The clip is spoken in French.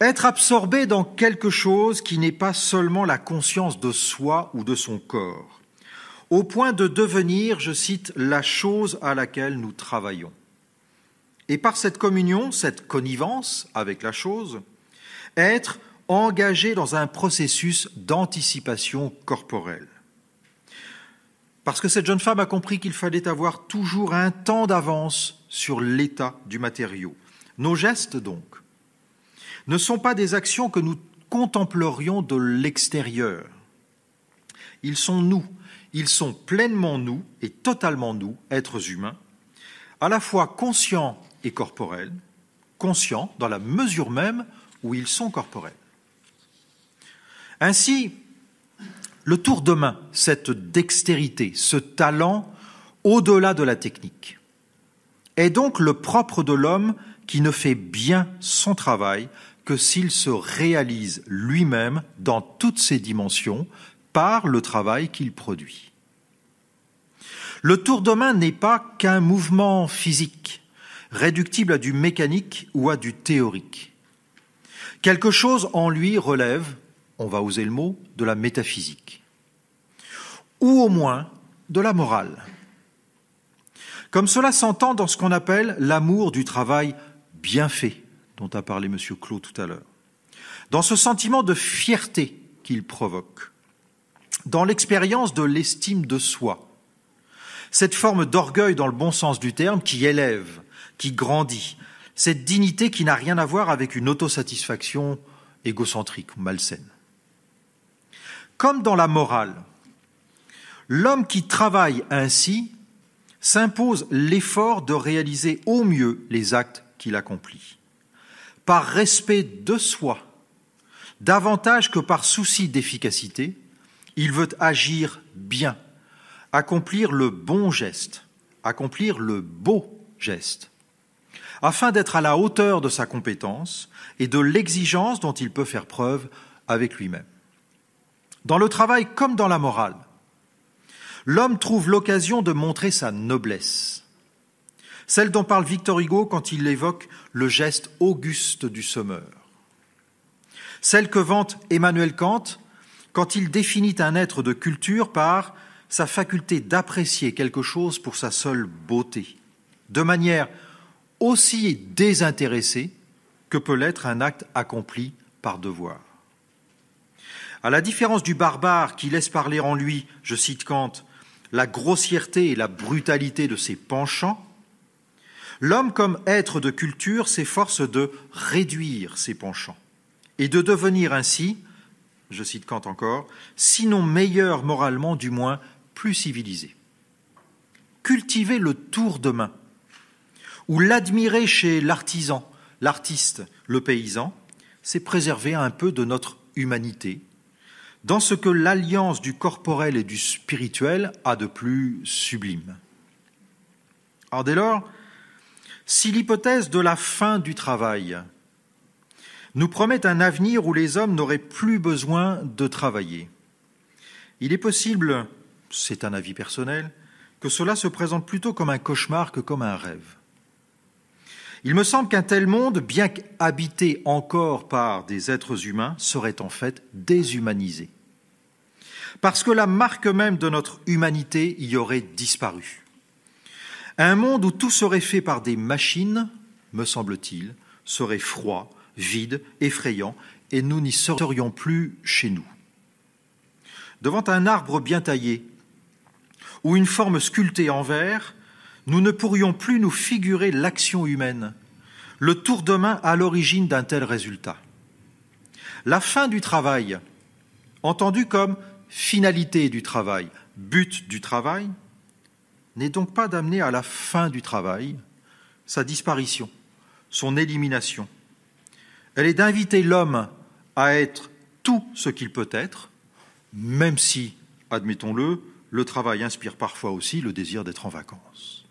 Être absorbé dans quelque chose qui n'est pas seulement la conscience de soi ou de son corps, au point de devenir, je cite, la chose à laquelle nous travaillons. Et par cette communion, cette connivence avec la chose, être engagé dans un processus d'anticipation corporelle. Parce que cette jeune femme a compris qu'il fallait avoir toujours un temps d'avance sur l'état du matériau. Nos gestes, donc, ne sont pas des actions que nous contemplerions de l'extérieur. Ils sont nous, ils sont pleinement nous et totalement nous, êtres humains, à la fois conscients et corporels, conscients dans la mesure même où ils sont corporels. Ainsi, le tour de main, cette dextérité, ce talent au-delà de la technique, est donc le propre de l'homme qui ne fait bien son travail que s'il se réalise lui-même dans toutes ses dimensions par le travail qu'il produit. Le tour de main n'est pas qu'un mouvement physique, réductible à du mécanique ou à du théorique. Quelque chose en lui relève, on va oser le mot, de la métaphysique, ou au moins de la morale. Comme cela s'entend dans ce qu'on appelle l'amour du travail bien fait, dont a parlé M. Clos tout à l'heure, dans ce sentiment de fierté qu'il provoque, dans l'expérience de l'estime de soi, cette forme d'orgueil dans le bon sens du terme qui élève, qui grandit, cette dignité qui n'a rien à voir avec une autosatisfaction égocentrique ou malsaine. Comme dans la morale, l'homme qui travaille ainsi s'impose l'effort de réaliser au mieux les actes qu'il accomplit. Par respect de soi, davantage que par souci d'efficacité, il veut agir bien, accomplir le bon geste, accomplir le beau geste, afin d'être à la hauteur de sa compétence et de l'exigence dont il peut faire preuve avec lui-même. Dans le travail comme dans la morale, l'homme trouve l'occasion de montrer sa noblesse, celle dont parle Victor Hugo quand il évoque le geste auguste du semeur, celle que vante Emmanuel Kant quand il définit un être de culture par sa faculté d'apprécier quelque chose pour sa seule beauté, de manière aussi désintéressée que peut l'être un acte accompli par devoir. À la différence du barbare qui laisse parler en lui, je cite Kant, la grossièreté et la brutalité de ses penchants, l'homme comme être de culture s'efforce de réduire ses penchants et de devenir ainsi, je cite Kant encore, sinon meilleur moralement, du moins plus civilisé. Cultiver le tour de main ou l'admirer chez l'artisan, l'artiste, le paysan, c'est préserver un peu de notre humanité dans ce que l'alliance du corporel et du spirituel a de plus sublime. Alors dès lors, si l'hypothèse de la fin du travail nous promet un avenir où les hommes n'auraient plus besoin de travailler, il est possible, c'est un avis personnel, que cela se présente plutôt comme un cauchemar que comme un rêve. Il me semble qu'un tel monde, bien qu'habité encore par des êtres humains, serait en fait déshumanisé. Parce que la marque même de notre humanité y aurait disparu. Un monde où tout serait fait par des machines, me semble-t-il, serait froid, vide, effrayant, et nous n'y serions plus chez nous. Devant un arbre bien taillé, ou une forme sculptée en verre, nous ne pourrions plus nous figurer l'action humaine, le tour de main à l'origine d'un tel résultat. La fin du travail, entendue comme finalité du travail, but du travail, n'est donc pas d'amener à la fin du travail sa disparition, son élimination. Elle est d'inviter l'homme à être tout ce qu'il peut être, même si, admettons-le, le travail inspire parfois aussi le désir d'être en vacances.